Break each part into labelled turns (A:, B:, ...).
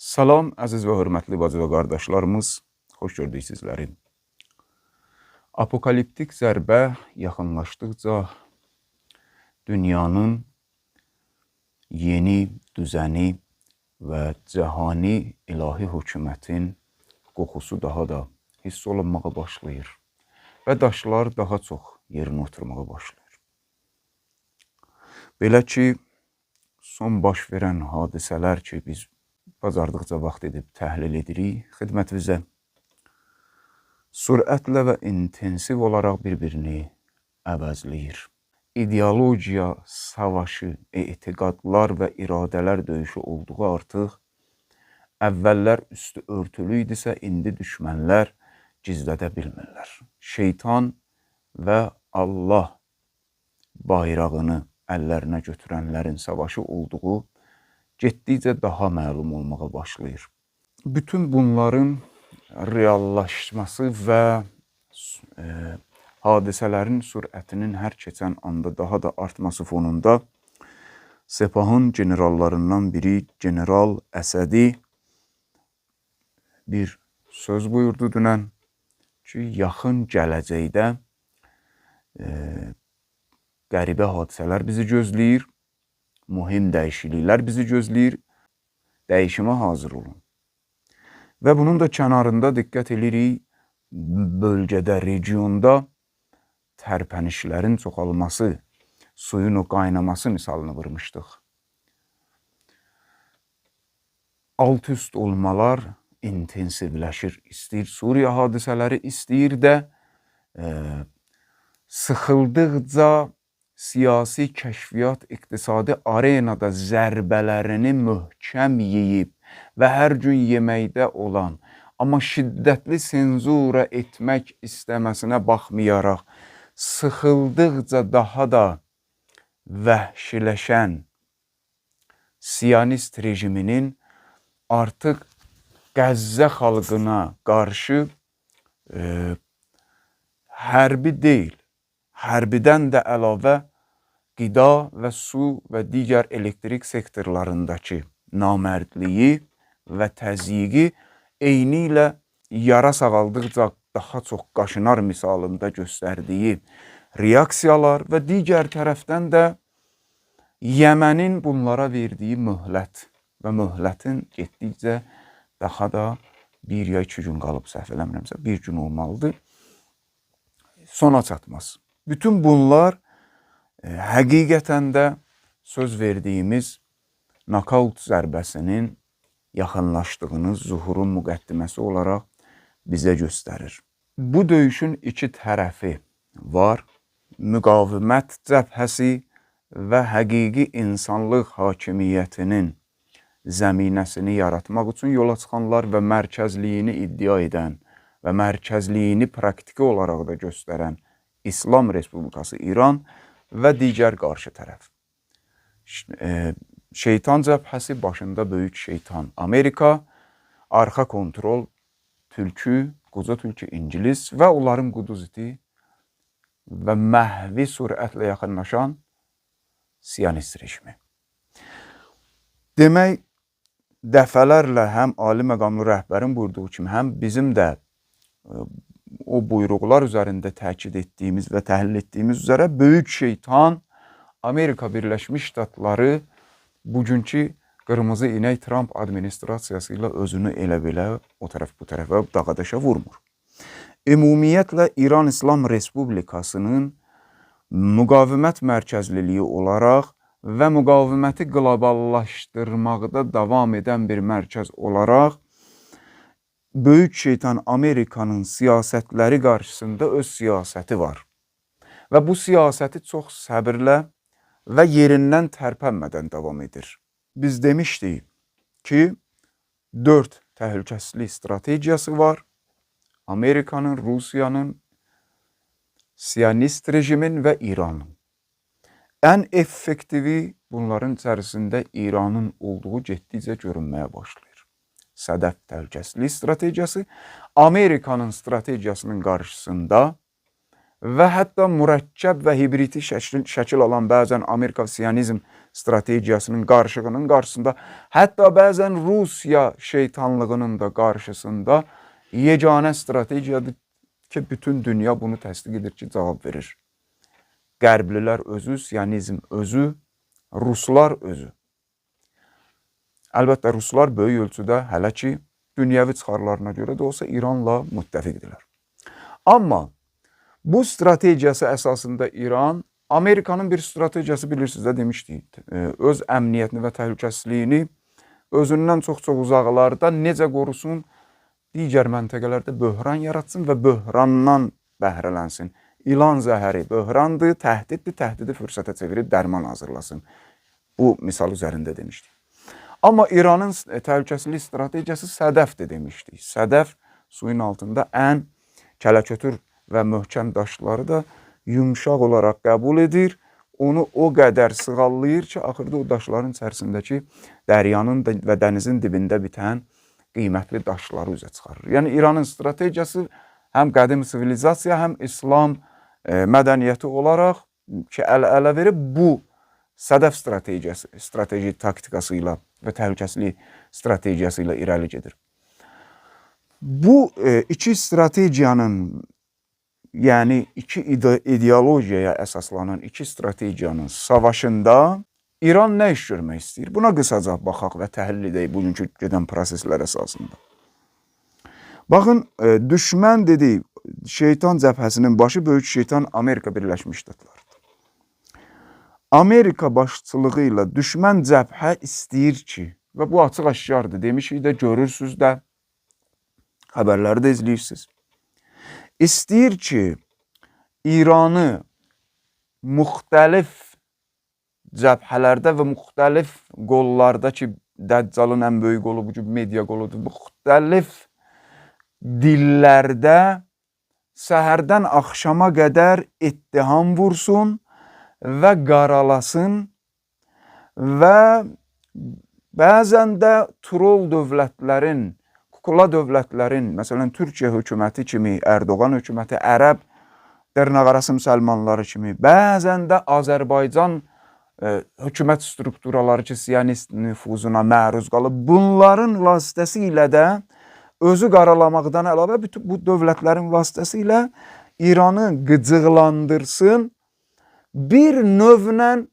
A: Salam, əziz və hörmətli bacı və qardaşlarımız, xoş gördük sizləri. Apokaliptik zərbə yaxınlaşdıqca dünyanın yeni düzəni və cəhani ilahi hökumətin qoxusu daha da hiss olunmağa başlayır və daşlar daha çox yerinə oturmağa başlayır. Belə ki, son baş verən hadisələr ki, biz bacardıqca vaxt edib təhlil edirik, xidmətimizə sürətlə və intensiv olaraq bir-birini əvəzləyir. İdeologiya savaşı, etiqadlar və iradələr döyüşü olduğu artıq əvvəllər üstü örtülü idisə, indi düşmənlər gizlədə bilmirlər. Şeytan və Allah bayrağını əllərinə götürənlərin savaşı olduğu getdikcə daha məlum olmağa başlayır. Bütün bunların reallaşması və hadisələrin sürətinin hər keçən anda daha da artması fonunda Sepahın generallarından biri General Əsədi bir söz buyurdu dünən ki, yaxın gələcəkdə qəribə hadisələr bizi gözləyir, mühim dəyişikliklər bizi gözləyir, dəyişimə hazır olun. Və bunun da kənarında diqqət edirik, bölgədə, regionda tərpənişlərin çoxalması, suyun o qaynaması misalını vurmuşduq. Alt-üst olmalar intensivləşir, istəyir Suriya hadisələri, istəyir də sıxıldıqca siyasi kəşfiyyat iqtisadi arenada zərbələrini möhkəm yeyib və hər gün yeməkdə olan, amma şiddətli senzura etmək istəməsinə baxmayaraq, sıxıldıqca daha da vəhşiləşən Siyonist rejiminin artıq Qəzzə xalqına qarşı hərbi deyil, hərbidən də əlavə qida və su və digər elektrik sektorlarındakı namərdliyi və təzyiqi eyni ilə yara sağaldıqca daha çox qaşınar misalında göstərdiyi reaksiyalar və digər tərəfdən də Yəmənin bunlara verdiyi möhlət və möhlətin getdikcə daha da bir ya 2 gün qalıb, səhv eləmirəmsə, 1 gün olmalıdır, sona çatmaz. Bütün bunlar həqiqətən də söz verdiyimiz nokaut zərbəsinin yaxınlaşdığını zuhurun müqəddiməsi olaraq bizə göstərir. Bu döyüşün 2 tərəfi var. Müqavimət cəbhəsi və həqiqi insanlıq hakimiyyətinin zəminəsini yaratmaq üçün yola çıxanlar və mərkəzliyini iddia edən və mərkəzliyini praktiki olaraq da göstərən İslam Respublikası İran və digər qarşı tərəf. Şeytan cəbhəsi başında böyük şeytan Amerika, arxa kontrol tülkü, qoca tülkü İngilis və onların quduz iti və məhvi sürətlə yaxınlaşan Siyonist rejimi. Demək, dəfələrlə həm ali məqamlı rəhbərin buyurduğu kimi, həm bizim də o buyruqlar üzərində təkid etdiyimiz və təhlil etdiyimiz üzərə böyük şeytan Amerika Birləşmiş Ştatları bugünkü qırmızı inək Trump administrasiyası ilə özünü elə belə o tərəf bu tərəfə dağadaşa vurmur. Ümumiyyətlə İran İslam Respublikasının müqavimət mərkəzliliyi olaraq və müqaviməti qloballaşdırmaqda davam edən bir mərkəz olaraq böyük şeytan Amerikanın siyasətləri qarşısında öz siyasəti var. Və bu siyasəti çox səbirlə və yerindən tərpənmədən davam edir. Biz demişdik ki, 4 təhlükəsizlik strategiyası var. Amerikanın, Rusiyanın, Siyonist rejimin və İranın. Ən effektivi bunların içərisində İranın olduğu getdikcə görünməyə başlayır. Sədəf təhlükəsizlik strategiyası Amerikanın strategiyasının qarşısında və hətta mürəkkəb və hibridi şəkil alan bəzən Amerika Siyonizm strategiyasının qarşılığının qarşısında, hətta bəzən Rusiya şeytanlığının da qarşısında yeganə strategiyadır ki, bütün dünya bunu təsdiq edir ki, cavab verir. Qərblilər özü, Siyonizm özü, Ruslar özü. Əlbəttə, Ruslar böyük ölçüdə hələ ki, dünyəvi çıxarlarına görə də olsa İranla müttəfiqdirlər. Amma bu stratejiyası əsasında İran, Amerikanın bir stratejiyası bilirsiniz də demişdik, öz əmniyyətini və təhlükəsizliyini özündən çox-çox uzaqlarda necə qorusun, digər məntəqələrdə böhran yaratsın və böhrandan bəhrələnsin. İlan zəhəri böhrandır, təhdiddir, təhdidi fürsətə çevirib dərman hazırlasın. Bu misal üzərində demişdik. Amma İranın təhlükəsizlik stratejiyası sədəfdir demişdik. Sədəf suyun altında ən kələkötür və möhkəm daşları da yumşaq olaraq qəbul edir. Onu o qədər sığallayır ki, axırda o daşların içərisindəki dəryanın və dənizin dibində bitən qiymətli daşları üzə çıxarır. Yəni İranın stratejiyası həm qədim sivilizasiya, həm İslam mədəniyyəti olaraq ki, ələ verib bu sədəf strateji taktikası ilə və təhlükəsizlik strategiyası ilə irəli gedir. Bu iki strategiyanın, yəni iki ideologiyaya əsaslanan iki strategiyanın savaşında İran nə iş görmək istəyir? Buna qısaca baxaq və təhlil edək bugünkü gedən proseslər əsasında. Baxın, düşmən dedik, şeytan cəbhəsinin başı böyük şeytan Amerika Birləşmiş Ştatlarıdır. Amerika başçılığı ilə düşmən cəbhə istəyir ki, və bu açıq aşkardır, demişik də, görürsünüz də, xəbərləri də izləyirsiniz. İstəyir ki, İranı müxtəlif cəbhələrdə və müxtəlif qollarda ki, Dəccalın ən böyük qolu bu gibi media qoludur, müxtəlif dillərdə səhərdən axşama qədər ittiham vursun və qaralasın və bəzən də troll dövlətlərin, kukla dövlətlərin, məsələn, Türkiyə hökuməti kimi, Erdoğan hökuməti, Ərəb dırnaqarası müsəlmanları kimi, bəzən də Azərbaycan hökumət strukturaları ki, siyonist nüfuzuna məruz qalıb, bunların vasitəsilə də özü qaralamaqdan əlavə bütün bu dövlətlərin vasitəsilə İranı qıcıqlandırsın, bir növlə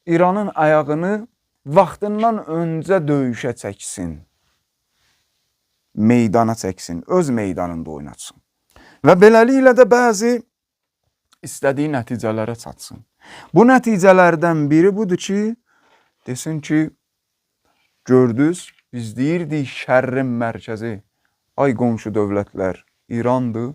A: İranın ayağını vaxtından öncə döyüşə çəksin, meydana çəksin, öz meydanında oynatsın. Və beləliklə də bəzi istədiyi nəticələrə çatsın. Bu nəticələrdən biri budur ki, desin ki, gördünüz, biz deyirdik şərrin mərkəzi, ay qonşu dövlətlər, İrandır.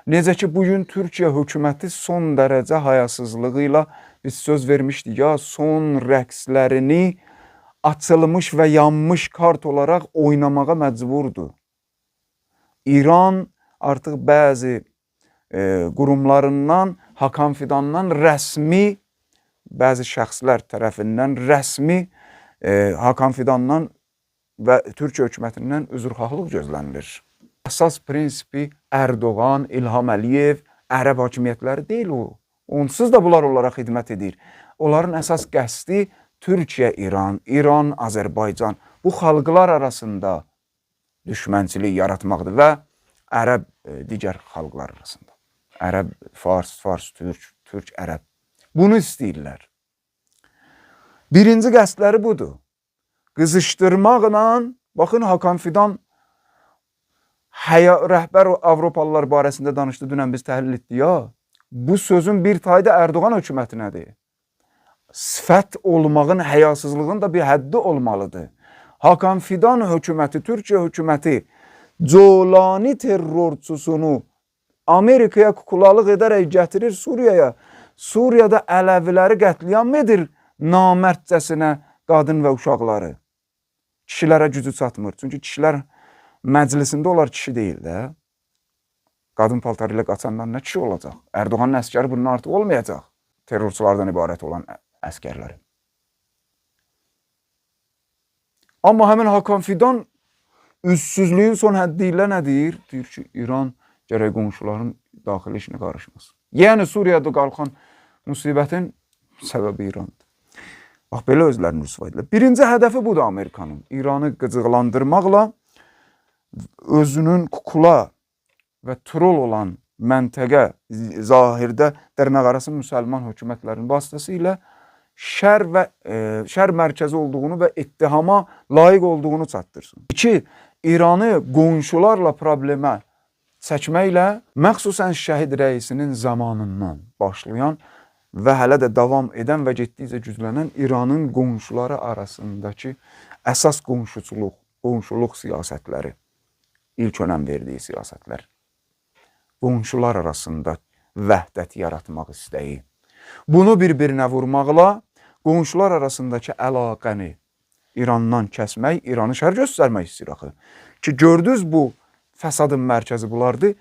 A: Necə ki, bugün Türkiyə hökuməti son dərəcə hayasızlığı ilə biz söz vermişdik, ya son rəqslərini açılmış və yanmış kart olaraq oynamağa məcburdur. İran artıq bəzi qurumlarından, Hakan Fidandan rəsmi, bəzi şəxslər tərəfindən rəsmi Hakan Fidandan və Türkiyə hökumətindən üzrxahlıq gözlənilir. Əsas prinsipi Erdoğan, İlham Əliyev, Ərəb hakimiyyətləri deyil o. Onsuz da bunlar olaraq xidmət edir. Onların əsas qəsdi Türkiyə, İran, İran, Azərbaycan, bu xalqlar arasında düşmənçilik yaratmaqdır və Ərəb digər xalqlar arasında. Ərəb, Fars, Türk, Ərəb. Bunu istəyirlər. Birinci qəsdləri budur. Qızışdırmaqla, baxın Hakan Fidan rəhbər Avropalılar barəsində danışdı, dünən biz təhlil etdik ya. Bu sözün bir tayı da Erdoğan hökumətinədir. Sifət olmağın, həyasızlığın da bir həddi olmalıdır. Hakan Fidan hökuməti, Türkiyə hökuməti Colani terrorçusunu Amerikaya kukulalıq edərək gətirir Suriyaya. Suriyada Ələviləri qətliam edir namərdcəsinə qadın və uşaqları. Kişilərə gücü çatmır. Çünki kişilər məclisində onlar kişi deyil də. Qadın paltarı ilə qaçanlar nə kişi olacaq? Erdoğanın əskəri bundan artıq olmayacaq. Terrorçulardan ibarət olan əskərləri. Amma həmin Hakan Fidan üssüzlüyün son həddi ilə nə deyir? Deyir ki, İran gərək qonşuların daxili işinə qarışmaz. Yəni Suriyada qalxan musibətin səbəbi İrandır. Bax, belə özlərini rüsva edirlər. Birinci hədəfi budur Amerikanın. İranı qıcıqlandırmaqla özünün kukula və troll olan məntəqə, zahirdə dərnəqarası müsəlman hökumətlərinin vasitəsilə şər mərkəzi olduğunu və ittihama layiq olduğunu çatdırsın. 2. İranı qonşularla problemə çəkməklə məxsusən şəhid rəisinin zamanından başlayan və hələ də davam edən və getdikcə güclənən İranın qonşuları arasındakı əsas qonşuluq siyasətləri, ilk önəm verdiyi siyasətlər, qonşular arasında vəhdət yaratmaq istəyi. Bunu bir-birinə vurmaqla qonşular arasındakı əlaqəni İrandan kəsmək, İranı şər göstərmək istəyir axı. Ki, gördünüz bu fəsadın mərkəzi bulardı.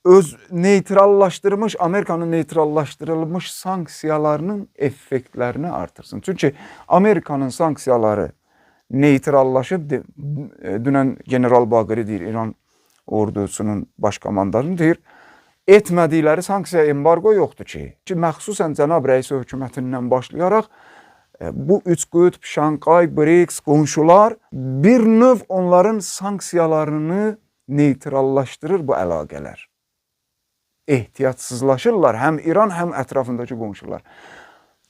A: Öz neytrallaşdırılmış, Amerikanın neytrallaşdırılmış sanksiyalarının effektlərini artırsın. Çünki Amerikanın sanksiyaları neytrallaşıb, dünən General Baqiri deyir, İran ordusunun baş komandanı deyir, etmədikləri sanksiya embargo yoxdur ki, məxsusən cənab rəisi hökumətindən başlayaraq bu üç qütb, Şankay, BRICS, qonşular bir növ onların sanksiyalarını neytrallaşdırır bu əlaqələr. Ehtiyatsızlaşırlar həm İran, həm ətrafındakı qonşular.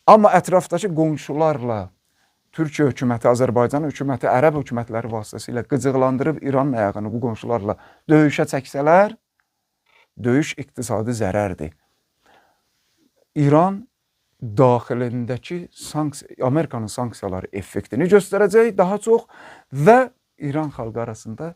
A: Amma ətrafdakı qonşularla Türkiyə hökuməti, Azərbaycan hökuməti, Ərəb hökumətləri vasitəsilə qıcıqlandırıb İranın ayağını bu qonşularla döyüşə çəksələr, döyüş iqtisadi zərərdir. İran daxilindəki Amerikanın sanksiyaları effektini göstərəcək daha çox və İran xalqı arasında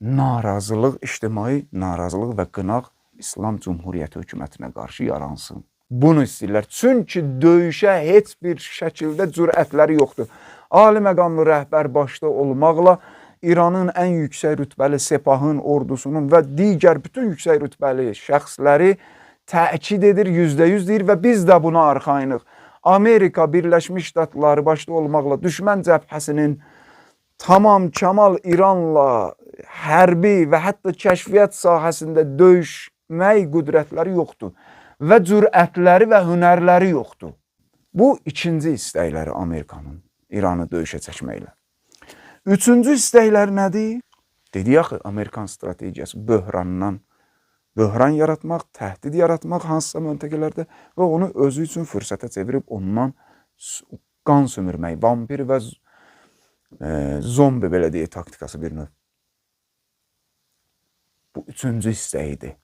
A: narazılıq, ictimai narazılıq və qınaq İslam Cumhuriyyəti hökumətinə qarşı yaransın. Bunu istəyirlər. Çünki döyüşə heç bir şəkildə cürətləri yoxdur. Ali məqamlı rəhbər başda olmaqla İranın ən yüksək rütbəli Sepahın, ordusunun və digər bütün yüksək rütbəli şəxsləri təkid edir, %100 deyir və biz də buna arxayınıq. Amerika Birləşmiş Ştatları başda olmaqla düşmən cəbhəsinin tamam kəmal İranla hərbi və hətta kəşfiyyat sahəsində döyüşmək qüdrətləri yoxdur və cürətləri və hünərləri yoxdur. Bu ikinci istəkləri Amerikanın İranı döyüşə çəkməklə. Üçüncü istəkləri nədir? Dedi axı, Amerikan strategiyası böhran yaratmaq, təhdid yaratmaq hansısa məntəqələrdə və onu özü üçün fürsətə çevirib ondan qan sömürmək, vampir və zombi belə deyək taktikası bir növ. Bu üçüncü istəyidir.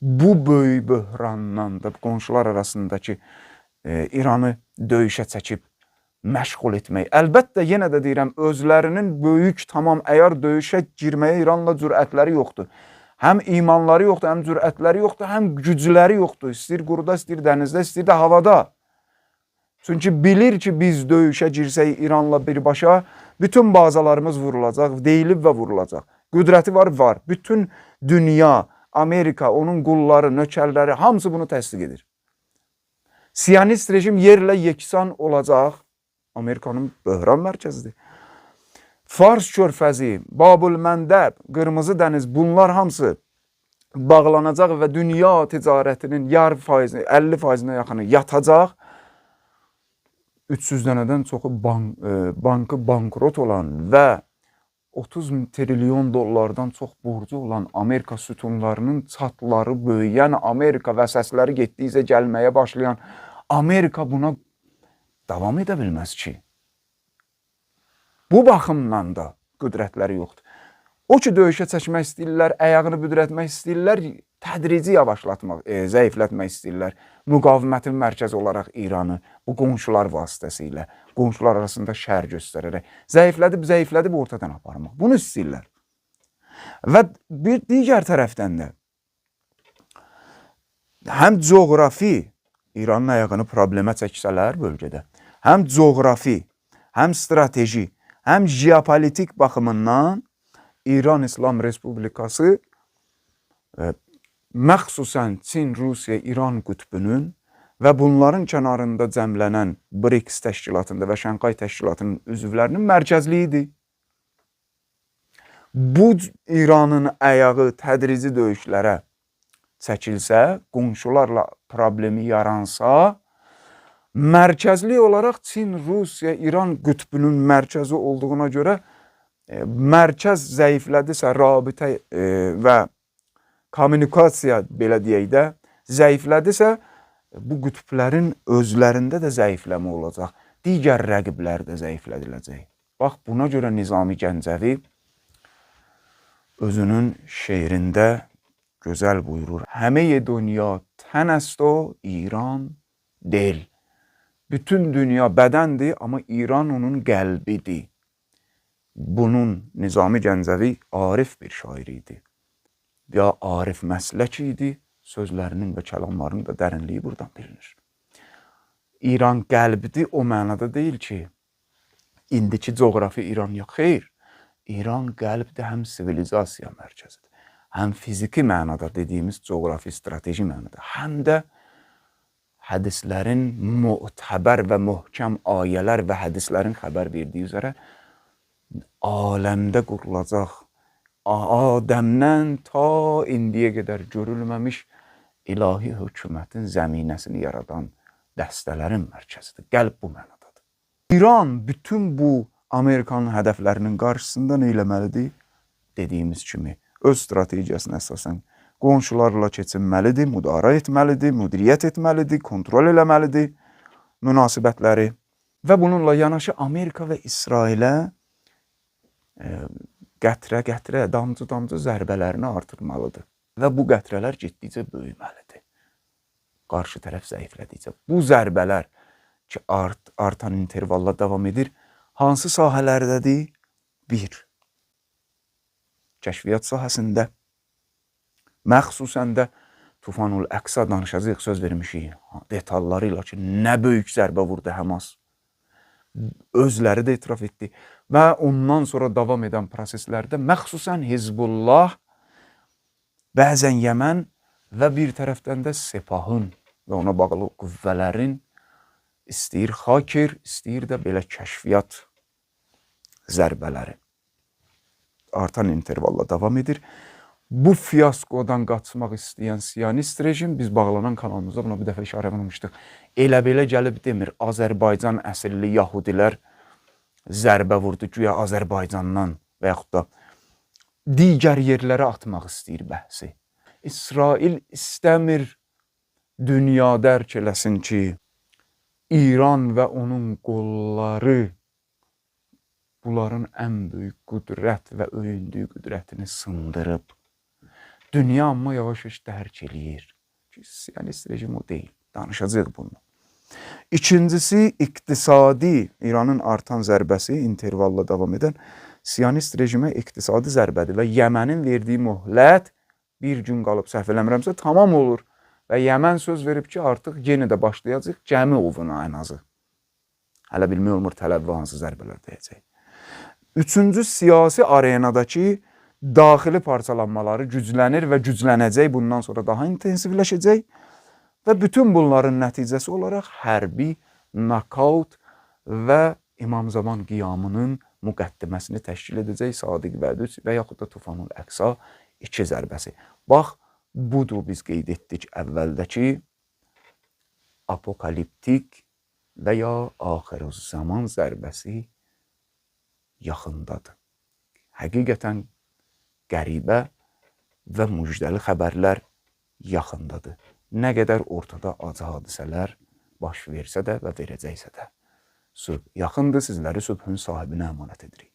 A: Bu böyük böhrandan da qonşular arasındakı İranı döyüşə çəkib məşğul etmək. Əlbəttə, yenə də deyirəm, özlərinin böyük tamam əyar döyüşə girməyə İranla cürətləri yoxdur. Həm imanları yoxdur, həm cürətləri yoxdur, həm gücləri yoxdur. İstəyir quruda, istəyir dənizdə, istəyir də havada. Çünki bilir ki, biz döyüşə girsək İranla birbaşa, bütün bazalarımız vurulacaq, deyilib və vurulacaq. Qüdrəti var. Bütün dünya, Amerika, onun qulları, nökərləri, hamısı bunu təsdiq edir. Siyonist rejim yerlə yeksan olacaq. Amerikanın böhran mərkəzidir. Fars körfəzi, Babülməndəb, Qırmızı dəniz, bunlar hamısı bağlanacaq və dünya ticarətinin yarı faizini, 50%-nə yaxını yatacaq. 300 dənədən çoxu bankı bankrot olan və 30 trilyon dollardan çox borcu olan Amerika sütunlarının çatları böyüyən, Amerika və səsləri getdikcə gəlməyə başlayan Amerika buna davam edə bilməz ki. Bu baxımdan da qüdrətləri yoxdur. O ki, döyüşə çəkmək istəyirlər, ayağını büdrətmək istəyirlər, tədrici yavaşlatmaq, zəiflətmək istəyirlər. Müqavimətin mərkəzi olaraq İranı bu qonşular vasitəsilə, qonşular arasında şər göstərərək zəiflədib ortadan aparmaq. Bunu istəyirlər. Və bir digər tərəfdən də həm coğrafi İranın ayağını problemə çəksələr bölgədə, həm coğrafi, həm strateji, həm jeopolitik baxımından İran İslam Respublikası məxsusən Çin, Rusiya, İran qütbünün və bunların kənarında cəmlənən BRICS təşkilatında və Şankay təşkilatının üzvlərinin mərkəzliyidir. Bu İranın ayağı tədrici döyüşlərə çəkilsə, qonşularla problemi yaransa, mərkəzli olaraq Çin, Rusiya, İran qütbünün mərkəzi olduğuna görə mərkəz zəiflədisə, rabitə və kommunikasiya belə deyək də zəiflədisə, bu qütblərin özlərində də zəifləmə olacaq. Digər rəqiblər də zəiflədiləcək. Bax, buna görə Nizami Gəncəvi özünün şeirində gözəl buyurur. Həmə dünya tən است o İran del. Bütün dünya bədəndir, amma İran onun qəlbidir. Bunun Nizami Gəncəvi arif bir şair idi. Ya arif məslək idi, sözlərinin və kəlamlarının da dərinliyi buradan bilinir. İran qəlbidir o mənada deyil ki, indiki coğrafi İran yox, xeyr. İran qəlbdir, həm sivilizasiya mərkəzidir, həm fiziki mənada dediyimiz coğrafi, strateji mənada, həm də hədislərin mütəbər və möhkəm ayələr və hədislərin xəbər verdiyi üzərə aləmdə qurulacaq, Adəmdən ta indiyə qədər görülməmiş ilahi hökumətin zəminəsini yaradan dəstələrin mərkəzidir. Qəlb bu mənadadır. İran bütün bu Amerikanın hədəflərinin qarşısında nə eləməlidir? Dediyimiz kimi, öz strategiyasına əsasən qonşularla keçinməlidir, müdarə etməlidir, müdiriyyət etməlidir, kontrol eləməlidir münasibətləri və bununla yanaşı Amerika və İsrailə qətrə-qətrə, damcı-damcı zərbələrini artırmalıdır və bu qətrələr getdikcə böyüməlidir. Qarşı tərəf zəiflədikcə. Bu zərbələr ki, artan intervalla davam edir, hansı sahələrdədir? 1. Kəşfiyyat sahəsində, məxsusən də Tufanul Əqsa danışacaq, söz vermişik detalları ilə ki, nə böyük zərbə vurdu Həmas. Özləri də etiraf etdi və ondan sonra davam edən proseslərdə məxsusən Hizbullah, bəzən Yəmən və bir tərəfdən də Sepahın və ona bağlı qüvvələrin istəyir xaker, istəyir də belə kəşfiyyat zərbələri artan intervalla davam edir. Bu fiyaskodan qaçmaq istəyən siyonist rejim, biz bağlanan kanalımızda buna bir dəfə işarə vermişdik. Elə belə gəlib demir, Azərbaycan əsilli yahudilər zərbə vurdu, güya Azərbaycandan və yaxud da digər yerlərə atmaq istəyir bəhsi. İsrail istəmir dünya dərk eləsin ki, İran və onun qolları bunların ən böyük qüdrət və öyündüyü qüdrətini sındırıb. Dünya amma yavaş-yavaş dərk eləyir ki, siyonist rejim o deyil. Danışacaq bunu. İkincisi, iqtisadi, İranın artan zərbəsi, intervalla davam edən siyonist rejimə iqtisadi zərbədir və Yəmənin verdiyi möhlət bir gün qalıb, səhv eləmirəmsə, tamam olur. Və Yəmən söz verib ki, artıq yenə də başlayacaq gəmi ovuna ən azı. Hələ bilmək olmur tələbə hansı zərbələr deyəcək. Üçüncü, siyasi arenadakı daxili parçalanmaları güclənir və güclənəcək, bundan sonra daha intensivləşəcək və bütün bunların nəticəsi olaraq hərbi nokaut və İmam-Zaman qiyamının müqəddiməsini təşkil edəcək Sadiq Vədüc və yaxud da Tufanul Əqsa 2 zərbəsi. Bax, budur biz qeyd etdik əvvəldəki apokaliptik və ya axirüzzaman zərbəsi yaxındadır. Həqiqətən qəribə və müjdəli xəbərlər yaxındadır. Nə qədər ortada acı hadisələr baş versə də və verəcəksə də. Sülh yaxındır, sizləri sülhün sahibinə əmanət edirik.